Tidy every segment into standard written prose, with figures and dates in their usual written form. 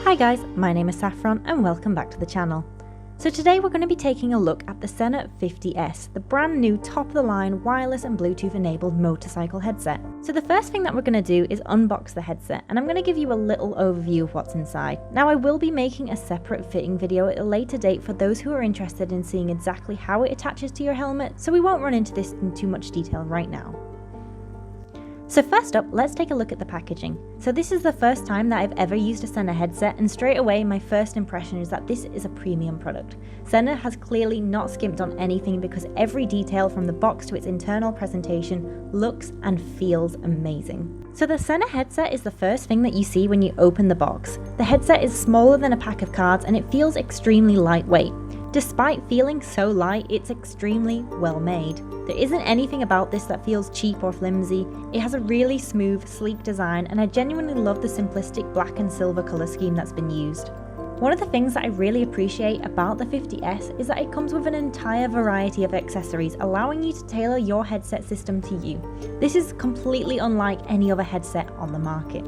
Hi guys, my name is Saffron and welcome back to the channel. So today we're going to be taking a look at the SENA 50s, the brand new top-of-the-line wireless and Bluetooth enabled motorcycle headset. So the first thing that we're going to do is unbox the headset, and I'm going to give you a little overview of what's inside. Now I will be making a separate fitting video at a later date for those who are interested in seeing exactly how it attaches to your helmet, so we won't run into this in too much detail right now. So first up, let's take a look at the packaging. So this is the first time that I've ever used a SENA headset, and straight away my first impression is that this is a premium product. SENA has clearly not skimped on anything because every detail from the box to its internal presentation looks and feels amazing. So the SENA headset is the first thing that you see when you open the box. The headset is smaller than a pack of cards and it feels extremely lightweight. Despite feeling so light, it's extremely well made. There isn't anything about this that feels cheap or flimsy. It has a really smooth, sleek design, and I genuinely love the simplistic black and silver colour scheme that's been used. One of the things that I really appreciate about the 50s is that it comes with an entire variety of accessories, allowing you to tailor your headset system to you. This is completely unlike any other headset on the market.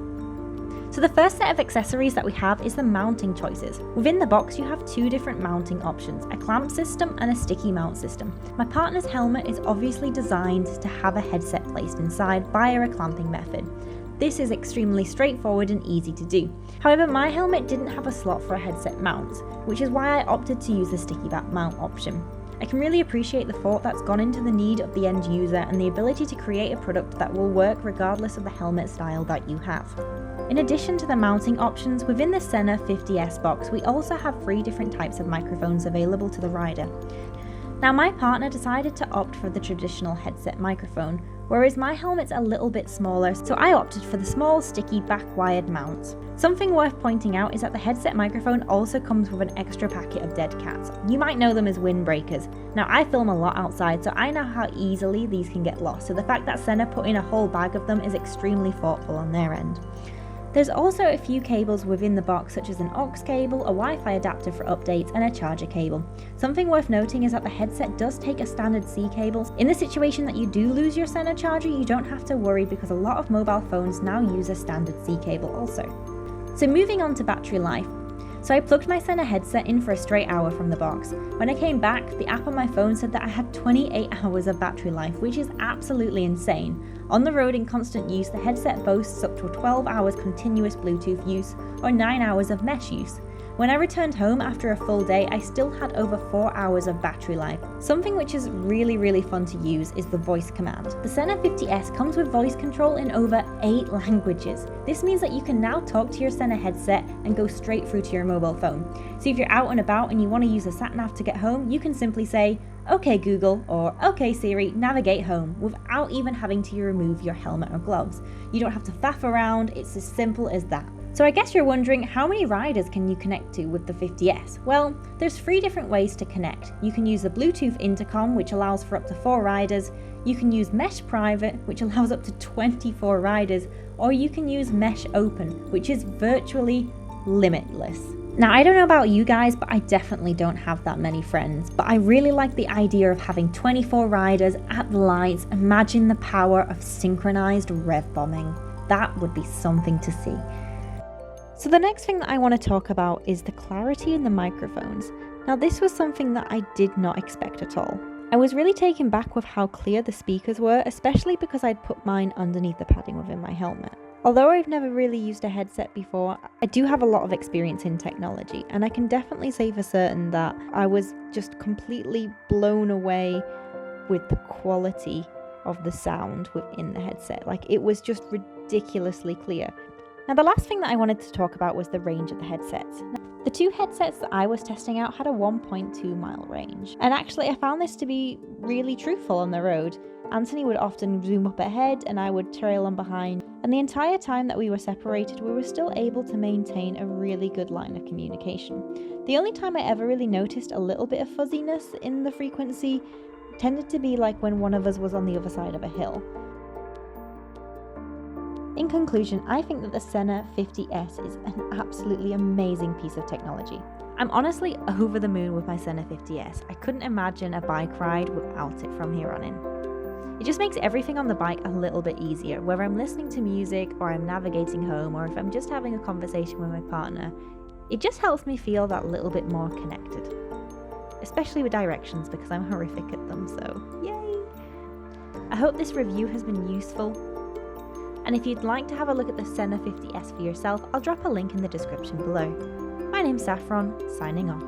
So the first set of accessories that we have is the mounting choices. Within the box you have two different mounting options, a clamp system and a sticky mount system. My partner's helmet is obviously designed to have a headset placed inside via a clamping method. This is extremely straightforward and easy to do. However, my helmet didn't have a slot for a headset mount, which is why I opted to use the sticky mount option. I can really appreciate the thought that's gone into the need of the end user and the ability to create a product that will work regardless of the helmet style that you have. In addition to the mounting options, within the SENA 50s box, we also have 3 different types of microphones available to the rider. Now my partner decided to opt for the traditional headset microphone, whereas my helmet's a little bit smaller, so I opted for the small, sticky, back-wired mount. Something worth pointing out is that the headset microphone also comes with an extra packet of dead cats. You might know them as windbreakers. Now I film a lot outside, so I know how easily these can get lost, so the fact that SENA put in a whole bag of them is extremely thoughtful on their end. There's also a few cables within the box, such as an aux cable, a Wi-Fi adapter for updates, and a charger cable. Something worth noting is that the headset does take a standard C cable. In the situation that you do lose your SENA charger, you don't have to worry because a lot of mobile phones now use a standard C cable also. So moving on to battery life. So I plugged my SENA headset in for a straight hour from the box. When I came back, the app on my phone said that I had 28 hours of battery life, which is absolutely insane. On the road in constant use, the headset boasts up to 12 hours continuous Bluetooth use or 9 hours of mesh use. When I returned home after a full day, I still had over 4 hours of battery life. Something which is really fun to use is the voice command. The SENA 50s comes with voice control in over 8 languages. This means that you can now talk to your SENA headset and go straight through to your mobile phone. So if you're out and about and you want to use a sat-nav to get home, you can simply say, "Okay Google" or "Okay Siri, navigate home," without even having to remove your helmet or gloves. You don't have to faff around, it's as simple as that. So I guess you're wondering, how many riders can you connect to with the 50s? Well, there's 3 different ways to connect. You can use the Bluetooth intercom, which allows for up to 4 riders. You can use Mesh Private, which allows up to 24 riders. Or you can use Mesh Open, which is virtually limitless. Now, I don't know about you guys, but I definitely don't have that many friends. But I really like the idea of having 24 riders at the lights. Imagine the power of synchronized rev bombing. That would be something to see. So the next thing that I want to talk about is the clarity in the microphones. Now this was something that I did not expect at all. I was really taken back with how clear the speakers were, especially because I'd put mine underneath the padding within my helmet. Although I've never really used a headset before, I do have a lot of experience in technology, and I can definitely say for certain that I was just completely blown away with the quality of the sound within the headset. Like, it was just ridiculously clear. Now the last thing that I wanted to talk about was the range of the headsets. The 2 headsets that I was testing out had a 1.2 mile range, and actually I found this to be really truthful on the road. Anthony would often zoom up ahead and I would trail on behind, and the entire time that we were separated we were still able to maintain a really good line of communication. The only time I ever really noticed a little bit of fuzziness in the frequency tended to be like when one of us was on the other side of a hill. In conclusion, I think that the SENA 50s is an absolutely amazing piece of technology. I'm honestly over the moon with my SENA 50s. I couldn't imagine a bike ride without it from here on in. It just makes everything on the bike a little bit easier, whether I'm listening to music or I'm navigating home or if I'm just having a conversation with my partner. It just helps me feel that little bit more connected. Especially with directions because I'm horrific at them, so yay! I hope this review has been useful. And if you'd like to have a look at the SENA 50s for yourself, I'll drop a link in the description below. My name's Saffron, signing off.